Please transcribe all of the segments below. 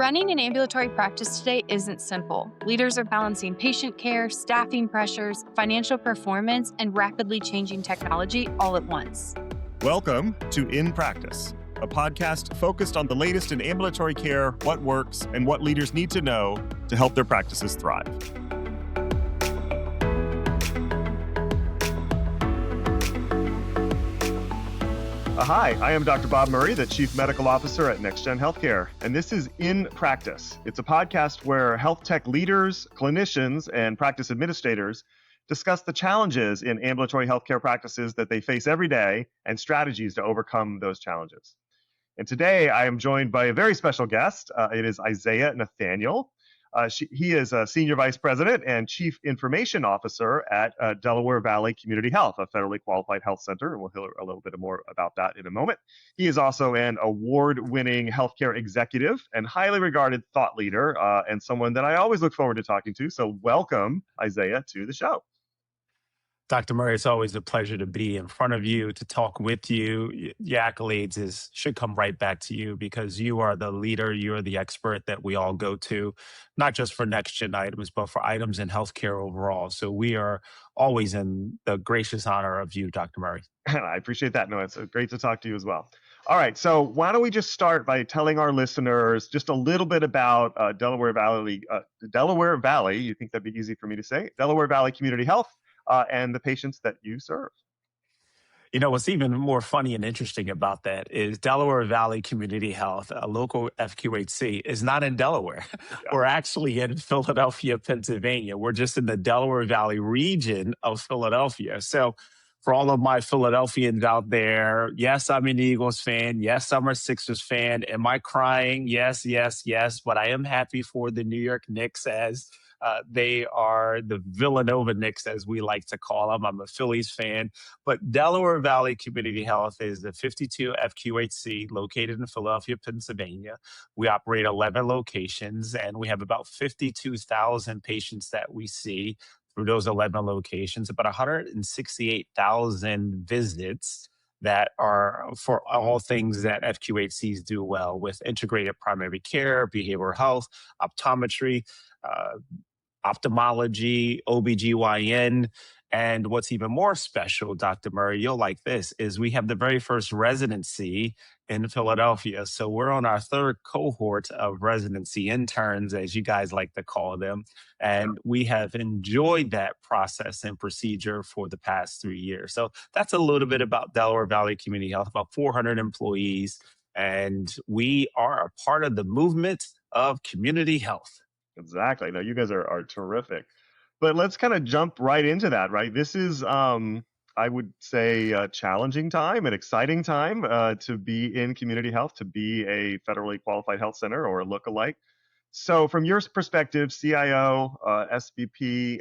Running an ambulatory practice today isn't simple. Leaders are balancing patient care, staffing pressures, financial performance, and rapidly changing technology all at once. Welcome to In Practice, a podcast focused on the latest in ambulatory care, what works, and what leaders need to know to help their practices thrive. Hi, I am Dr. Bob Murry, the Chief Medical Officer at NextGen Healthcare, and this is In Practice. It's a podcast where health tech leaders, clinicians, and practice administrators discuss the challenges in ambulatory healthcare practices that they face every day and strategies to overcome those challenges. And today I am joined by a very special guest. It is Isaiah Nathaniel. He is a Senior Vice President and Chief Information Officer at Delaware Valley Community Health, a federally qualified health center, and we'll hear a little bit more about that in a moment. He is also an award-winning healthcare executive and highly regarded thought leader, and someone that I always look forward to talking to. So welcome, Isaiah, to the show. Dr. Murray, it's always a pleasure to be in front of you, to talk with you. Your accolades should come right back to you because you are the leader, you're the expert that we all go to, not just for NextGen items, but for items in healthcare overall. So we are always in the gracious honor of you, Dr. Murray. I appreciate that. No, it's great to talk to you as well. All right, so why don't we just start by telling our listeners just a little bit about Delaware Valley. You think that'd be easy for me to say? Delaware Valley Community Health. And the patients that you serve. You know, what's even more funny and interesting about that is Delaware Valley Community Health, a local FQHC, is not in Delaware. Yeah. We're actually in Philadelphia, Pennsylvania. We're just in the Delaware Valley region of Philadelphia. So for all of my Philadelphians out there, yes, I'm an Eagles fan. Yes, I'm a Sixers fan. Am I crying? Yes, yes, yes. But I am happy for the New York Knicks as they are the Villanova Knicks, as we like to call them. I'm a Phillies fan. But Delaware Valley Community Health is the 52 FQHC located in Philadelphia, Pennsylvania. We operate 11 locations, and we have about 52,000 patients that we see through those 11 locations, about 168,000 visits that are for all things that FQHCs do well with integrated primary care, behavioral health, optometry, ophthalmology, OBGYN. And what's even more special, Dr. Murray, you'll like this, is we have the very first residency in Philadelphia. So we're on our third cohort of residency interns, as you guys like to call them. And we have enjoyed that process and procedure for the past 3 years. So that's a little bit about Delaware Valley Community Health, about 400 employees. And we are a part of the movement of community health. Exactly. No, you guys are terrific. But let's kind of jump right into that, right? This is, I would say, a challenging time, an exciting time to be in community health, to be a federally qualified health center or a lookalike. So from your perspective, CIO, SVP,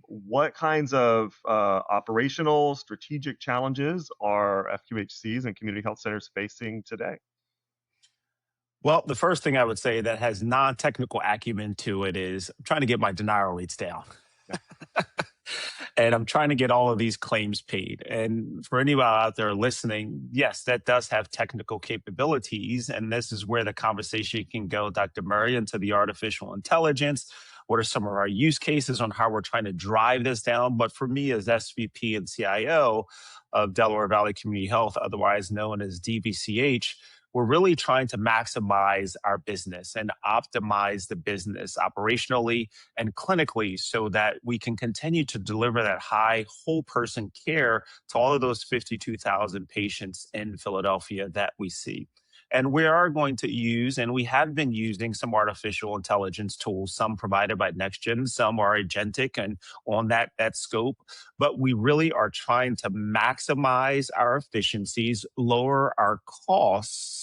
what kinds of operational, strategic challenges are FQHCs and community health centers facing today? Well, the first thing I would say that has non-technical acumen to it is I'm trying to get my denial rates down. And I'm trying to get all of these claims paid. And for anybody out there listening, yes, that does have technical capabilities. And this is where the conversation can go, Dr. Murray, into the artificial intelligence. What are some of our use cases on how we're trying to drive this down? But for me as SVP and CIO of Delaware Valley Community Health, otherwise known as DVCH, we're really trying to maximize our business and optimize the business operationally and clinically so that we can continue to deliver that high whole person care to all of those 52,000 patients in Philadelphia that we see. And we are going to use, and we have been using some artificial intelligence tools, some provided by NextGen, some are agentic and on that scope. But we really are trying to maximize our efficiencies, lower our costs.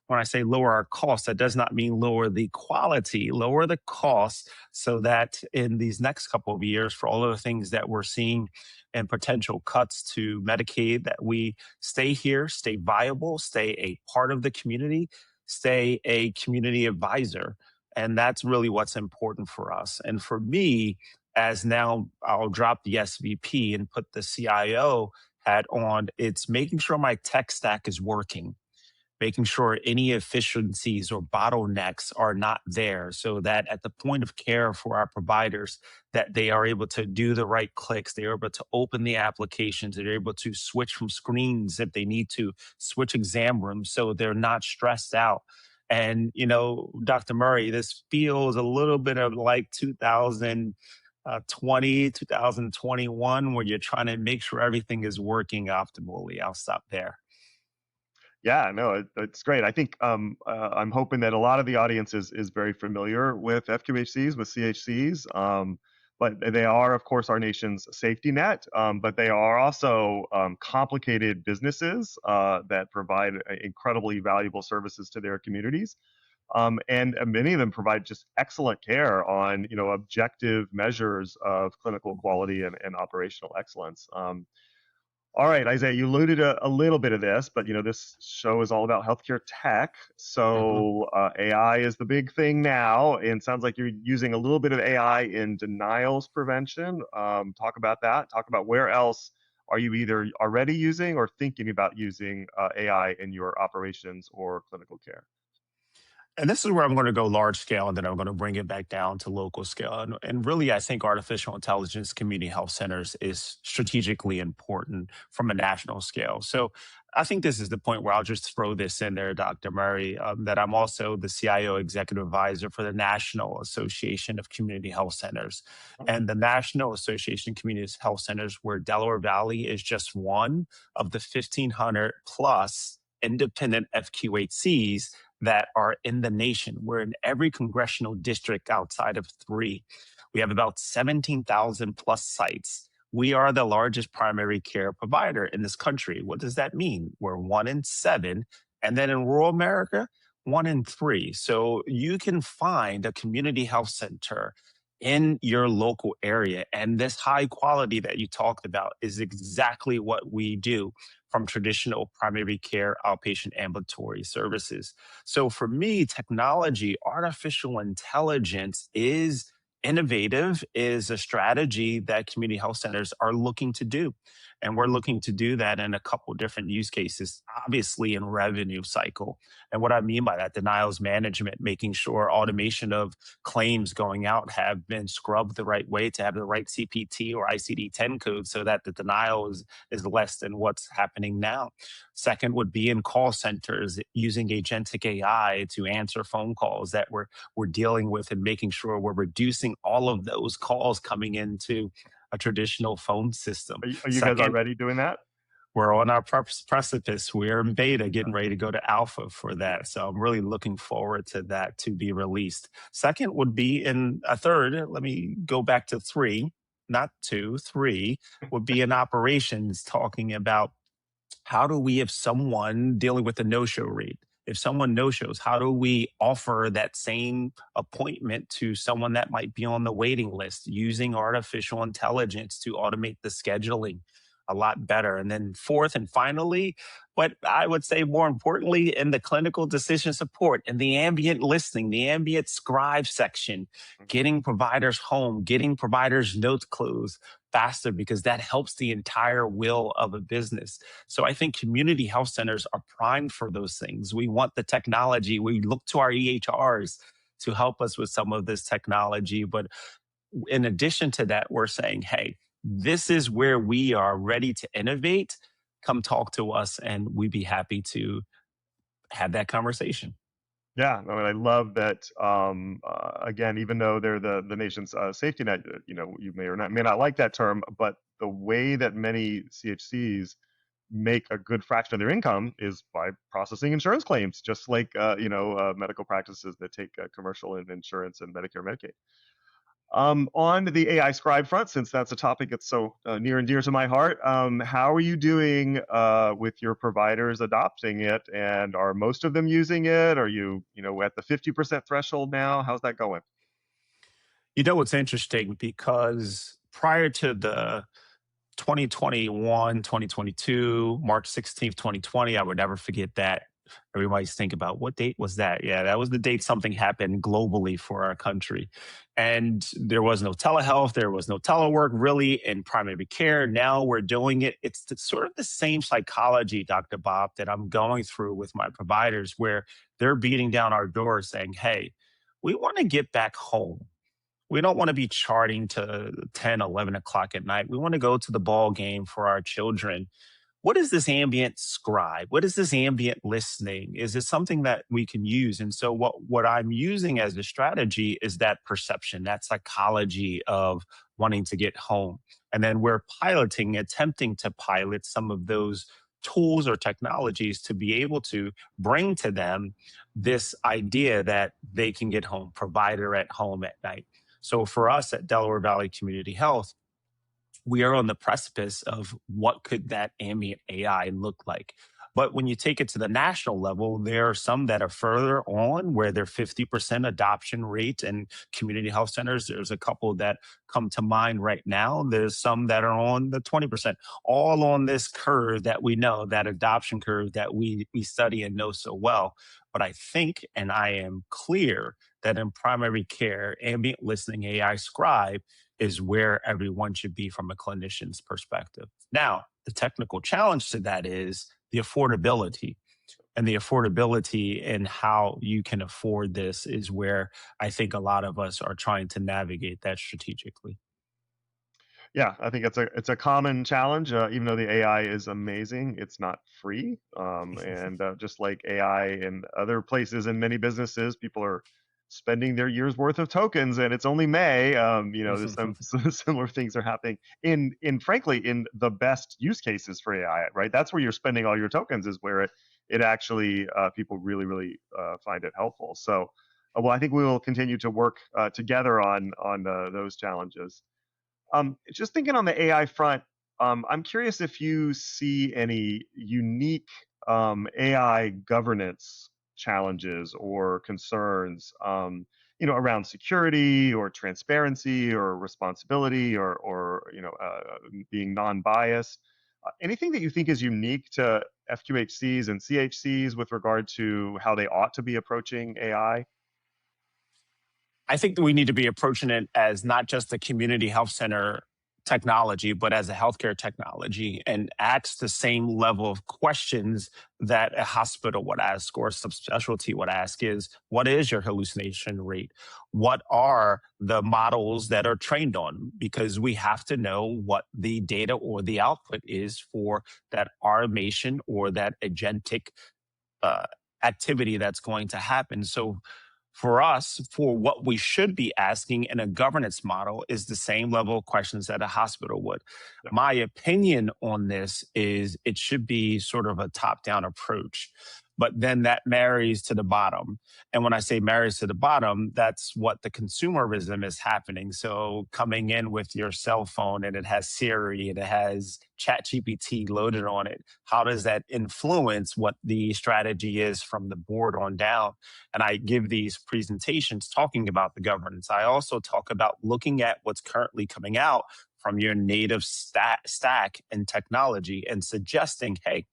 When I say lower our costs, that does not mean lower the quality, lower the costs so that in these next couple of years, for all of the things that we're seeing and potential cuts to Medicaid, that we stay here, stay viable, stay a part of the community, stay a community advisor. And that's really what's important for us. And for me, as now I'll drop the SVP and put the CIO hat on, it's making sure my tech stack is working. making sure any efficiencies or bottlenecks are not there so that at the point of care for our providers, that they are able to do the right clicks, they're able to open the applications, they're able to switch from screens if they need to, switch exam rooms so they're not stressed out. And, Dr. Murray, this feels a little bit of like 2020, 2021, where you're trying to make sure everything is working optimally. I'll stop there. Yeah, no, it's great. I think I'm hoping that a lot of the audience is very familiar with FQHCs, with CHCs, but they are, of course, our nation's safety net. But they are also complicated businesses that provide incredibly valuable services to their communities. And many of them provide just excellent care on, objective measures of clinical quality and operational excellence. All right, Isaiah, you alluded a little bit of this, but this show is all about healthcare tech. Mhm. So AI is the big thing now, and sounds like you're using a little bit of AI in denials prevention. Talk about that. Talk about where else are you either already using or thinking about using AI in your operations or clinical care. And this is where I'm going to go large scale, and then I'm going to bring it back down to local scale. And really, I think artificial intelligence community health centers is strategically important from a national scale. So I think this is the point where I'll just throw this in there, Dr. Murray, that I'm also the CIO executive advisor for the National Association of Community Health Centers. And the National Association of Community Health Centers, where Delaware Valley is just one of the 1,500 plus independent FQHCs that are in the nation. We're in every congressional district outside of three. We have about 17,000 plus sites. We are the largest primary care provider in this country. What does that mean? We're 1 in 7. And then in rural America, 1 in 3. So you can find a community health center in your local area. And this high quality that you talked about is exactly what we do from traditional primary care outpatient ambulatory services. So for me, technology, artificial intelligence is innovative, is a strategy that community health centers are looking to do. And we're looking to do that in a couple different use cases, obviously in revenue cycle. And what I mean by that, denials management, making sure automation of claims going out have been scrubbed the right way to have the right CPT or ICD-10 code so that the denial is less than what's happening now. Second would be in call centers using agentic AI to answer phone calls that we're dealing with and making sure we're reducing all of those calls coming into a traditional phone system. Are you guys Second, already doing that? we're on our precipice. We're in beta, getting ready to go to alpha for that. So I'm really looking forward to that to be released. Second would be in a third. Let me go back to 3, not 2, 3 would be in operations, talking about how do we, if someone dealing with a no-show rate, if someone no-shows, how do we offer that same appointment to someone that might be on the waiting list using artificial intelligence to automate the scheduling a lot better? And then fourth and finally, but I would say more importantly, in the clinical decision support and the ambient listening, the ambient scribe section, getting providers home, getting providers notes closed faster, because that helps the entire wheel of a business. So I think community health centers are primed for those things. We want the technology. We look to our EHRs to help us with some of this technology. But in addition to that, we're saying, hey, this is where we are ready to innovate. Come talk to us, and we'd be happy to have that conversation. Yeah, I mean, I love that. Again, even though they're the nation's safety net, you may not like that term, but the way that many CHCs make a good fraction of their income is by processing insurance claims, just like medical practices that take commercial and insurance and Medicare, Medicaid. On the AI scribe front, since that's a topic that's so near and dear to my heart, how are you doing with your providers adopting it? And are most of them using it? Are you, at the 50% threshold now? How's that going? It's interesting because prior to the 2021, 2022, March 16th, 2020, I would never forget that. Everybody's think about what date was that? Yeah, that was the date something happened globally for our country. And there was no telehealth, there was no telework really in primary care. Now we're doing it. It's sort of the same psychology, Dr. Bob, that I'm going through with my providers, where they're beating down our doors saying, hey, we want to get back home. We don't want to be charting to 10, 11 o'clock at night. We want to go to the ball game for our children. What is this ambient scribe? What is this ambient listening? Is it something that we can use? And so what I'm using as a strategy is that perception, that psychology of wanting to get home. And then we're attempting to pilot some of those tools or technologies to be able to bring to them this idea that they can get home, provider at home at night. So for us at Delaware Valley Community Health, we are on the precipice of what could that ambient AI look like. But when you take it to the national level, there are some that are further on where they're 50% adoption rate in community health centers. There's a couple that come to mind right now. There's some that are on the 20%, all on this curve that we know, that adoption curve that we study and know so well. But I think, and I am clear, that in primary care, ambient listening AI scribe is where everyone should be from a clinician's perspective. Now, the technical challenge to that is the affordability. And the affordability and how you can afford this is where I think a lot of us are trying to navigate that strategically. Yeah, I think it's a common challenge. Even though the AI is amazing, it's not free. And just like AI in other places in many businesses, people are spending their year's worth of tokens, and it's only May. There's some similar things are happening in frankly in the best use cases for AI. Right, that's where you're spending all your tokens. Is where it actually people really find it helpful. So, well, I think we will continue to work together on those challenges. Just thinking on the AI front, I'm curious if you see any unique AI governance challenges or concerns, around security or transparency or responsibility or being non-biased. Anything that you think is unique to FQHCs and CHCs with regard to how they ought to be approaching AI? I think that we need to be approaching it as not just a community health center technology, but as a healthcare technology, and ask the same level of questions that a hospital would ask or a subspecialty would ask is, what is your hallucination rate? What are the models that are trained on? Because we have to know what the data or the output is for that automation or that agentic uh, activity that's going to happen. So for us, for what we should be asking in a governance model is the same level of questions that a hospital would. Yeah. My opinion on this is it should be sort of a top-down approach, but then that marries to the bottom. And when I say marries to the bottom, that's what the consumerism is happening. So coming in with your cell phone and it has Siri and it has ChatGPT loaded on it, how does that influence what the strategy is from the board on down? And I give these presentations talking about the governance. I also talk about looking at what's currently coming out from your native stack and technology and suggesting, hey,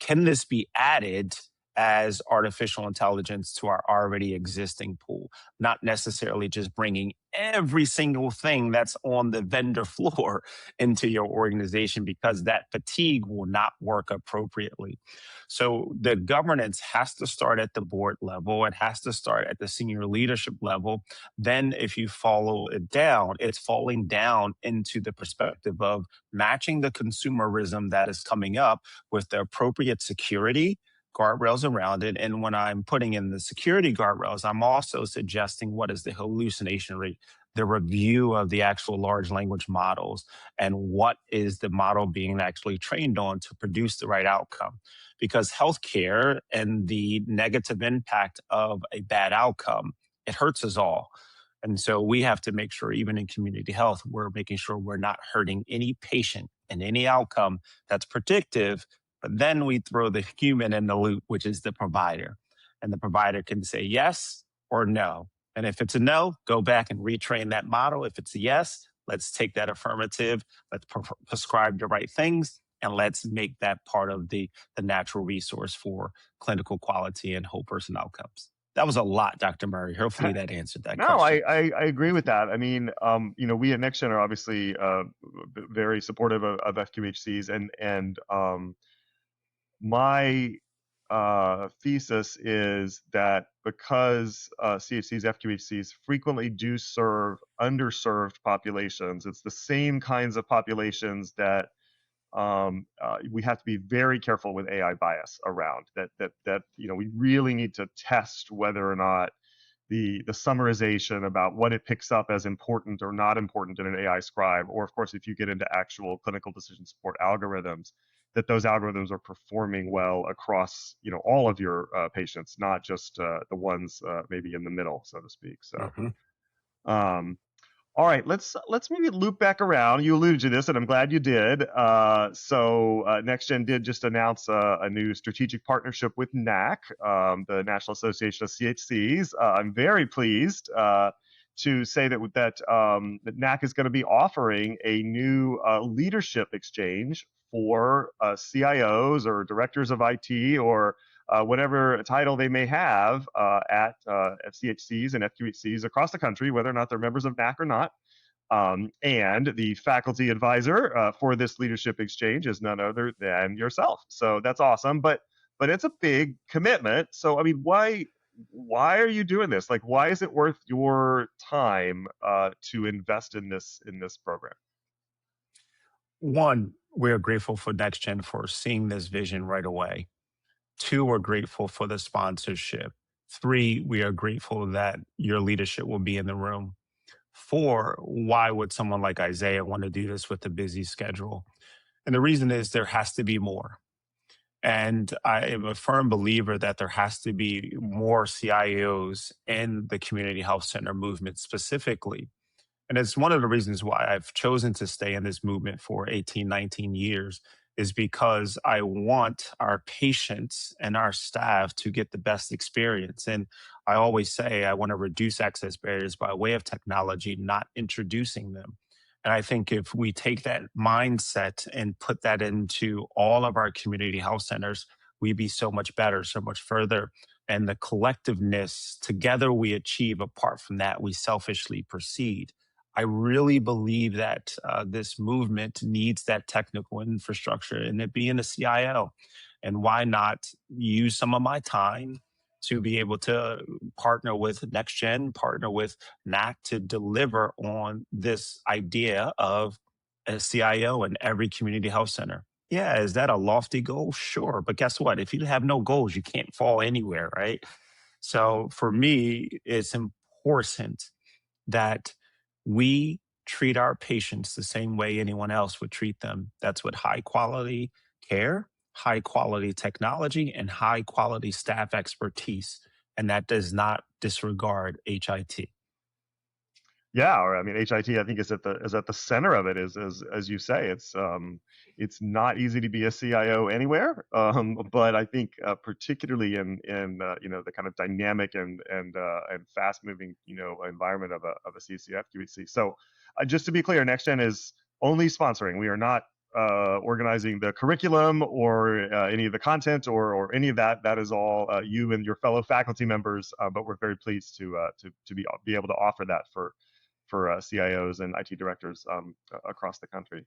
can this be added as artificial intelligence to our already existing pool? Not necessarily just bringing every single thing that's on the vendor floor into your organization, because that fatigue will not work appropriately. So the governance has to start at the board level. It has to start at the senior leadership level. Then if you follow it down, it's falling down into the perspective of matching the consumerism that is coming up with the appropriate security guardrails around it. And when I'm putting in the security guardrails, I'm also suggesting what is the hallucination rate, the review of the actual large language models, and what is the model being actually trained on to produce the right outcome. Because healthcare and the negative impact of a bad outcome, it hurts us all. And so we have to make sure, even in community health, we're making sure we're not hurting any patient and any outcome that's predictive. But then we throw the human in the loop, which is the provider. And the provider can say yes or no. And if it's a no, go back and retrain that model. If it's a yes, let's take that affirmative, let's prescribe the right things, and let's make that part of the natural resource for clinical quality and whole person outcomes. That was a lot, Dr. Murry. Hopefully that answered that No, I, question. I agree with that. I mean, we at NextGen are obviously very supportive of FQHCs, and my thesis is that because CHCs, FQHCs frequently do serve underserved populations, it's the same kinds of populations that we have to be very careful with AI bias around. That we really need to test whether or not the summarization about what it picks up as important or not important in an AI scribe, or of course, if you get into actual clinical decision support algorithms, that those algorithms are performing well across all of your patients, not just the ones maybe in the middle, so to speak. So. Mhm. All right, let's maybe loop back around. You alluded to this, and I'm glad you did. So NextGen did just announce a new strategic partnership with NAC, the National Association of CHCs. I'm very pleased to say that NAC is going to be offering a new leadership exchange for CIOs or directors of IT or whatever title they may have at FCHCs and FQHCs across the country, whether or not they're members of NAC or not. And the faculty advisor for this leadership exchange is none other than yourself. So that's awesome, but it's a big commitment. So I mean, why are you doing this? Like, why is it worth your time to invest in this program? One, we're grateful for NextGen for seeing this vision right away. Two, we're grateful for the sponsorship. Three, we are grateful that your leadership will be in the room. Four, why would someone like Isaiah want to do this with a busy schedule? And the reason is there has to be more. And I am a firm believer that there has to be more CIOs in the community health center movement specifically. And it's one of the reasons why I've chosen to stay in this movement for 18, 19 years is because I want our patients and our staff to get the best experience. And I always say I want to reduce access barriers by way of technology, not introducing them. And I think if we take that mindset and put that into all of our community health centers, we'd be so much better, so much further. And the collectiveness together we achieve, apart from that, we selfishly proceed. I really believe that this movement needs that technical infrastructure and it being a CIO. And why not use some of my time to be able to partner with NextGen, partner with NAC to deliver on this idea of a CIO in every community health center. Yeah, is that a lofty goal? Sure. But guess what? If you have no goals, you can't fall anywhere, right? So for me, it's important that we treat our patients the same way anyone else would treat them. That's with high quality care, high quality technology, and high quality staff expertise. And that does not disregard HIT. Yeah, or I mean, HIT I think is at the center of it. Is as you say, it's not easy to be a CIO anywhere, but I think particularly in the kind of dynamic and fast moving environment of a CCF QHC. So just to be clear, NextGen is only sponsoring. We are not organizing the curriculum or any of the content or any of that. That is all you and your fellow faculty members. But we're very pleased to be able to offer that for CIOs and IT directors across the country.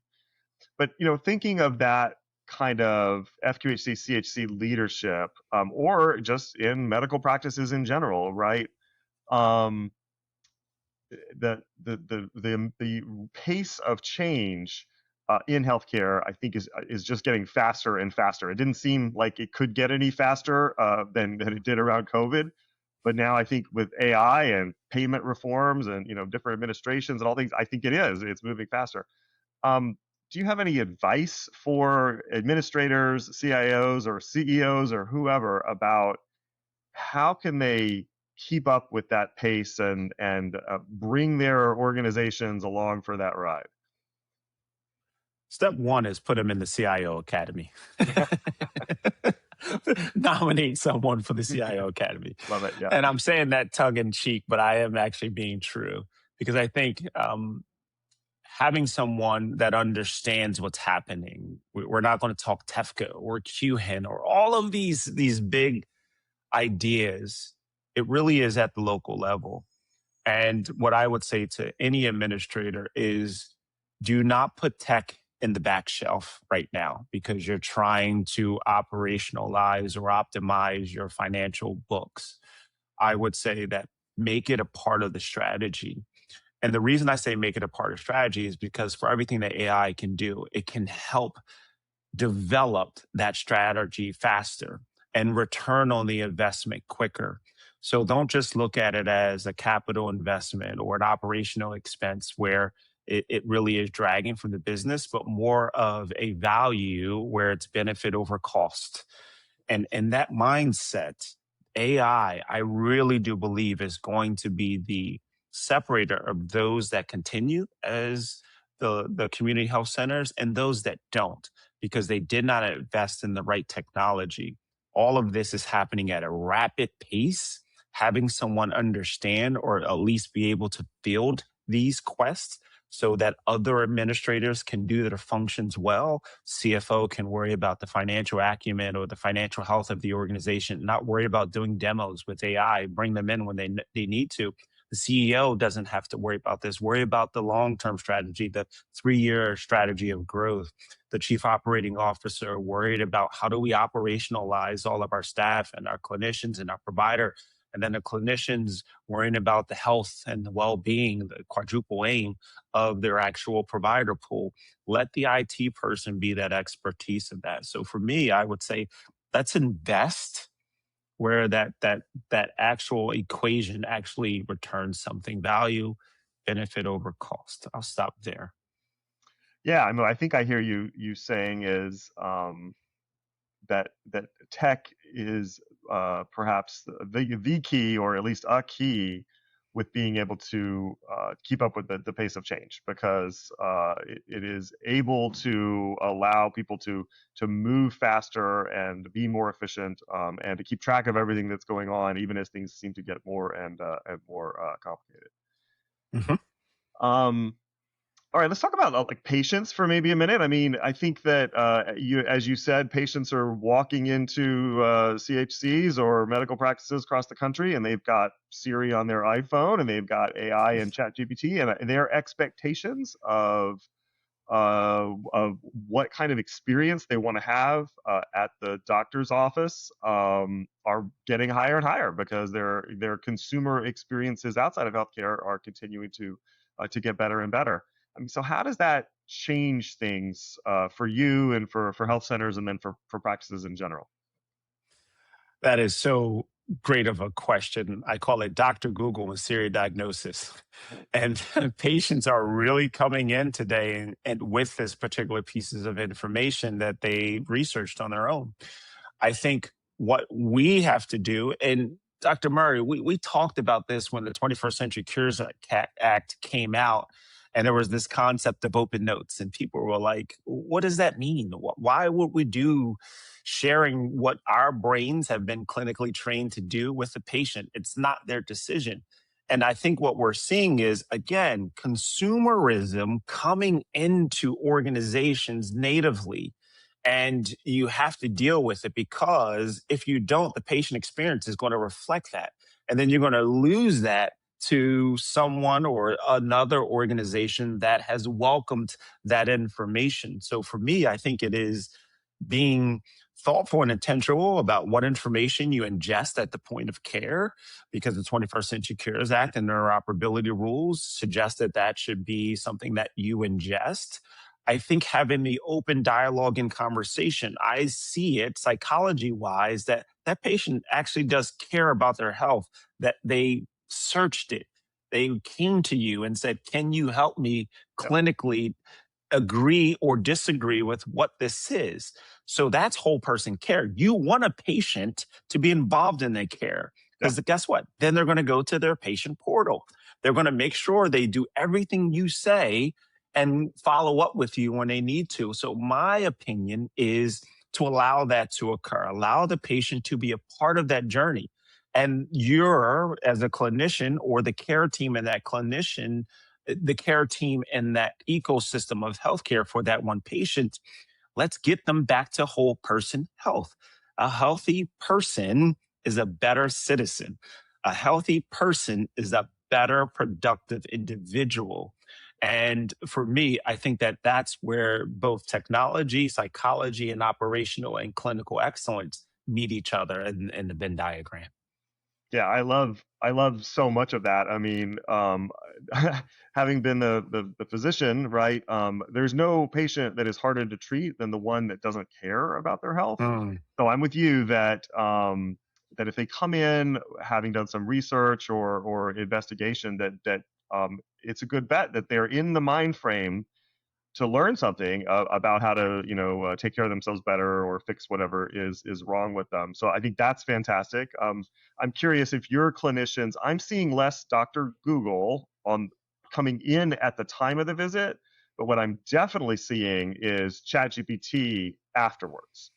But thinking of that kind of FQHC, CHC leadership, or just in medical practices in general, right? The pace of change in healthcare, I think, is just getting faster and faster. It didn't seem like it could get any faster than it did around COVID. But now I think with AI and payment reforms and different administrations and all things, I think it's moving faster. Do you have any advice for administrators, CIOs, or CEOs, or whoever about how can they keep up with that pace and bring their organizations along for that ride? Step one is put them in the CIO Academy. Nominate someone for the CIO Academy. Love it. Yeah. And I'm saying that tongue in cheek, but I am actually being true because I think having someone that understands what's happening. We're not going to talk TEFCA or QHIN or all of these big ideas. It really is at the local level. And what I would say to any administrator is do not put tech in the back shelf right now because you're trying to operationalize or optimize your financial books. I would say that make it a part of the strategy. And the reason I say make it a part of strategy is because for everything that AI can do, it can help develop that strategy faster and return on the investment quicker. So don't just look at it as a capital investment or an operational expense where it really is dragging from the business, but more of a value where it's benefit over cost. And that mindset, I really do believe is going to be the separator of those that continue as the community health centers and those that don't, because they did not invest in the right technology. All of this is happening at a rapid pace. Having someone understand or at least be able to field these quests so that other administrators can do their functions well. CFO can worry about the financial acumen or the financial health of the organization, not worry about doing demos with AI, bring them in when they need to. The CEO doesn't have to worry about this, worry about the long-term strategy, the 3-year strategy of growth. The chief operating officer worried about how do we operationalize all of our staff and our clinicians and our provider. And then the clinicians worrying about the health and the well-being, the quadruple aim of their actual provider pool. Let the IT person be that expertise of that. So for me, I would say let's invest where that actual equation actually returns something, value, benefit over cost. I'll stop there. Yeah, I mean, I think I hear you saying is that tech is perhaps the key, or at least a key, with being able to keep up with the pace of change, because it is able to allow people to move faster and be more efficient, and to keep track of everything that's going on, even as things seem to get more and more complicated. Mm-hmm. All right, let's talk about like patients for maybe a minute. I mean, I think that as you said, patients are walking into CHCs or medical practices across the country, and they've got Siri on their iPhone, and they've got AI and ChatGPT, and their expectations of what kind of experience they want to have at the doctor's office are getting higher and higher, because their consumer experiences outside of healthcare are continuing to get better and better. I mean, so how does that change things for you and for health centers, and then for practices in general? That is so great of a question. I call it Dr. Google and Siri diagnosis. And patients are really coming in today and with this particular pieces of information that they researched on their own. I think what we have to do, and Dr. Murry, we talked about this when the 21st Century Cures Act came out, and there was this concept of open notes, and people were like, what does that mean? Why would we do sharing what our brains have been clinically trained to do with the patient? It's not their decision. And I think what we're seeing is, again, consumerism coming into organizations natively. And you have to deal with it, because if you don't, the patient experience is going to reflect that. And then you're going to lose that to someone or another organization that has welcomed that information. So for me, I think it is being thoughtful and intentional about what information you ingest at the point of care, because the 21st Century Cures Act and interoperability rules suggest that that should be something that you ingest. I think having the open dialogue and conversation, I see it psychology wise that that patient actually does care about their health, that they searched it. They came to you and said, can you help me clinically agree or disagree with what this is? So that's whole person care. You want a patient to be involved in their care, because guess what? Then they're going to go to their patient portal. They're going to make sure they do everything you say and follow up with you when they need to. So my opinion is to allow that to occur, allow the patient to be a part of that journey. And you're, as a clinician or the care team and that clinician, the care team and that ecosystem of healthcare for that one patient. Let's get them back to whole person health. A healthy person is a better citizen. A healthy person is a better productive individual. And for me, I think that that's where both technology, psychology, and operational and clinical excellence meet each other in the Venn diagram. Yeah, I love so much of that. I mean, having been the physician, right? There's no patient that is harder to treat than the one that doesn't care about their health. Mm, So I'm with you that that if they come in having done some research or investigation, that it's a good bet that they're in the mind frame to learn something about how to take care of themselves better or fix whatever is wrong with them. So I think that's fantastic. I'm curious if your clinicians, I'm seeing less Dr. Google on coming in at the time of the visit, but what I'm definitely seeing is ChatGPT afterwards.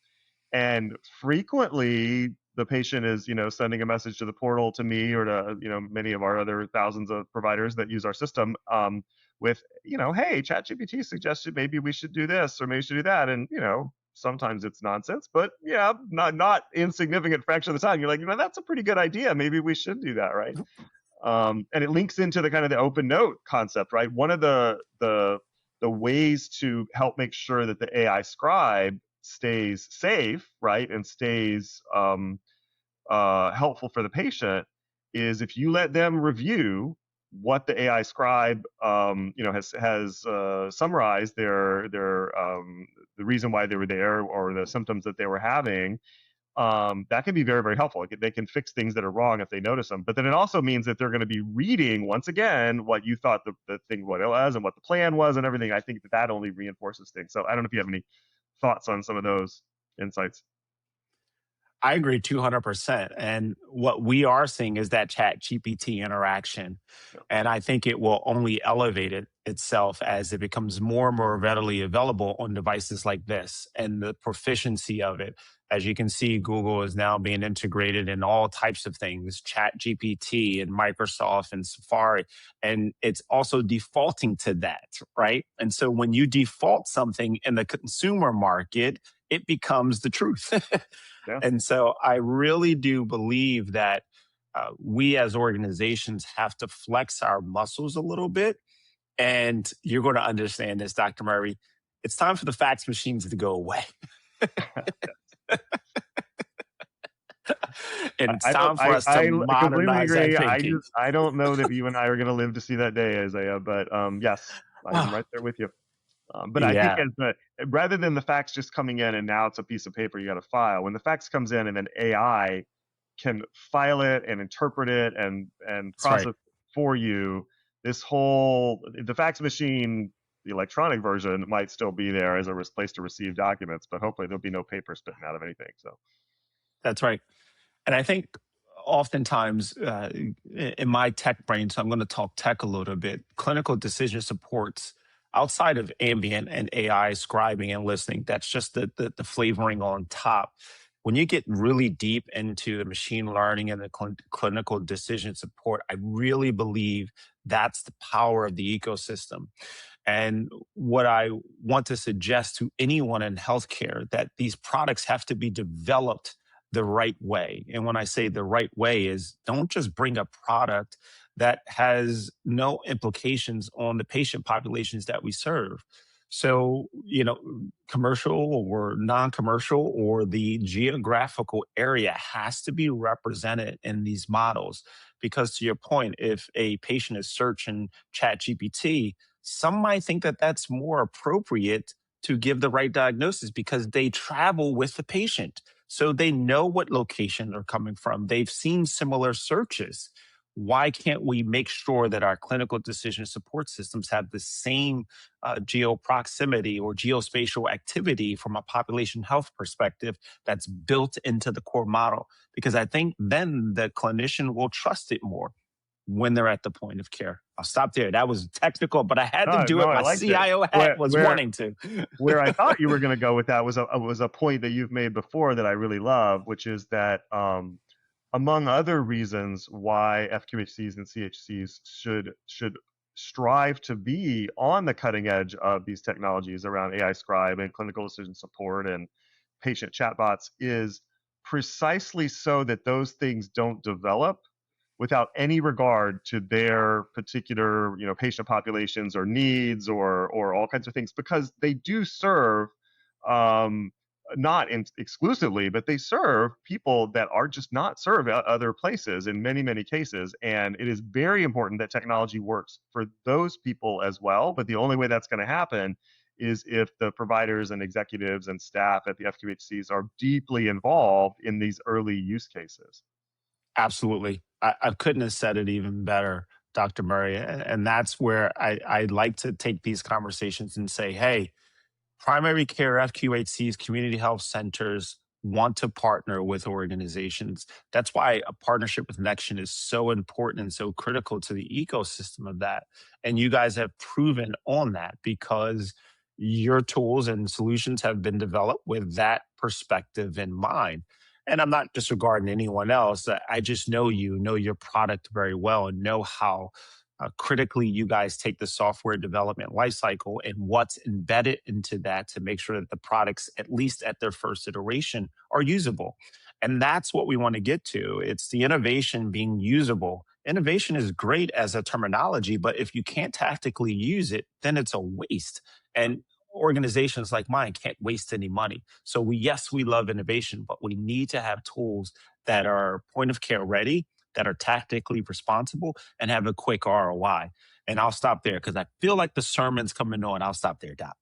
And frequently the patient is sending a message to the portal to me or to many of our other thousands of providers that use our system, with hey, ChatGPT suggested maybe we should do this or maybe we should do that. And sometimes it's nonsense, but yeah, not insignificant fraction of the time you're like, that's a pretty good idea, maybe we should do that, right? And it links into the kind of the open note concept, right? One of the ways to help make sure that the AI scribe stays safe, right, and stays helpful for the patient is if you let them review what the AI scribe has summarized the reason why they were there or the symptoms that they were having. That can be very, very helpful. They can fix things that are wrong if they notice them. But then it also means that they're going to be reading once again what you thought the thing what it was and what the plan was and everything. I think that only reinforces things. So I don't know if you have any thoughts on some of those insights. I agree 200%. And what we are seeing is that chat GPT interaction. Yeah. And I think it will only elevate itself as it becomes more and more readily available on devices like this and the proficiency of it. As you can see, Google is now being integrated in all types of things, chat GPT and Microsoft and Safari. And it's also defaulting to that, right? And so when you default something in the consumer market, it becomes the truth. Yeah. And so I really do believe that we as organizations have to flex our muscles a little bit. And you're going to understand this, Dr. Murry. It's time for the fax machines to go away. And it's I don't. time for us to I completely modernize that agree. thinking. I don't know that you and I are going to live to see that day, Isaiah. But yes, I'm right there with you. But I think Yeah, rather than the fax just coming in and now it's a piece of paper you got to file, when the fax comes in and then AI can file it and interpret it and that's right. process for you, the fax machine, the electronic version might still be there as a place to receive documents, but hopefully there'll be no paper spitting out of anything. So That's right. And I think oftentimes in my tech brain, so I'm going to talk tech a little bit, clinical decision supports outside of ambient and AI scribing and listening, that's just the flavoring on top. When you get really deep into the machine learning and the clinical decision support, I really believe that's the power of the ecosystem. And what I want to suggest to anyone in healthcare that these products have to be developed the right way. And when I say the right way is don't just bring a product that has no implications on the patient populations that we serve. So, commercial or non-commercial or the geographical area has to be represented in these models. Because to your point, if a patient is searching Chat GPT, some might think that that's more appropriate to give the right diagnosis because they travel with the patient. So they know what location they're coming from. They've seen similar searches. Why can't we make sure that our clinical decision support systems have the same geoproximity or geospatial activity from a population health perspective that's built into the core model? Because I think then the clinician will trust it more when they're at the point of care. I'll stop there. That was technical, but I had to do no, it. I My liked it. CIO hat was wanting to. Where I thought you were going to go with that was a point that you've made before that I really love, which is that among other reasons why FQHCs and CHCs should strive to be on the cutting edge of these technologies around AI scribe and clinical decision support and patient chatbots is precisely so that those things don't develop without any regard to their particular, patient populations or needs or all kinds of things, because they do serve, um, not exclusively, but they serve people that are just not served at other places in many, many cases. And it is very important that technology works for those people as well. But the only way that's going to happen is if the providers and executives and staff at the FQHCs are deeply involved in these early use cases. Absolutely. I couldn't have said it even better, Dr. Murray. And that's where I like to take these conversations and say, hey, primary care FQHCs, community health centers want to partner with organizations. That's why a partnership with NextGen is so important and so critical to the ecosystem of that. And you guys have proven on that because your tools and solutions have been developed with that perspective in mind. And I'm not disregarding anyone else. I just know your product very well and know how critically you guys take the software development lifecycle and what's embedded into that to make sure that the products, at least at their first iteration, are usable. And that's what we want to get to. It's the innovation being usable. Innovation is great as a terminology, but if you can't tactically use it, then it's a waste. And organizations like mine can't waste any money. So yes, we love innovation, but we need to have tools that are point of care ready, that are tactically responsible, and have a quick ROI. And I'll stop there because I feel like the sermon's coming on. I'll stop there, Doc.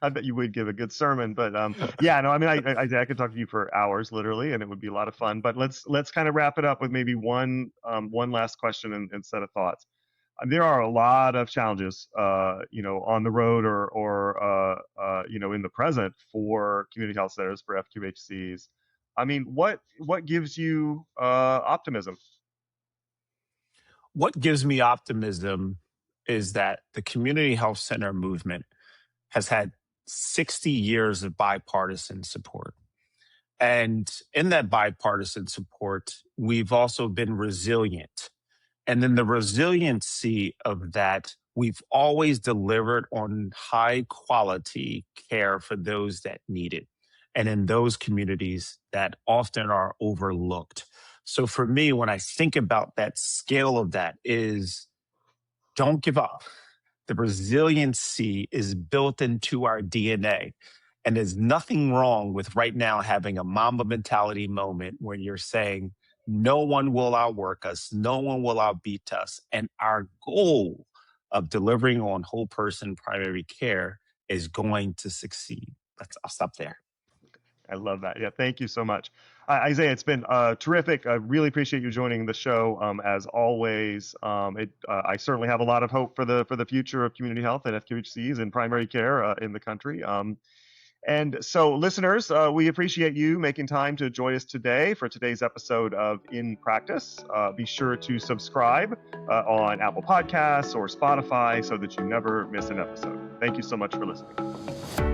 I bet you would give a good sermon, but yeah, no, I mean, I could talk to you for hours, literally, and it would be a lot of fun. But let's kind of wrap it up with maybe one last question and set of thoughts. There are a lot of challenges, on the road or in the present for community health centers, for FQHCs. I mean, what gives you optimism? What gives me optimism is that the community health center movement has had 60 years of bipartisan support. And in that bipartisan support, we've also been resilient. And then the resiliency of that, we've always delivered on high quality care for those that need it. And in those communities that often are overlooked. So for me, when I think about that scale of that is don't give up. The resiliency is built into our DNA. And there's nothing wrong with right now having a Mamba mentality moment where you're saying, no one will outwork us, no one will outbeat us. And our goal of delivering on whole person primary care is going to succeed. I'll stop there. I love that. Yeah, thank you so much. Isaiah, it's been terrific. I really appreciate you joining the show. As always, I certainly have a lot of hope for the future of community health and FQHCs and primary care in the country. And so, listeners, we appreciate you making time to join us today for today's episode of In Practice. Be sure to subscribe on Apple Podcasts or Spotify so that you never miss an episode. Thank you so much for listening.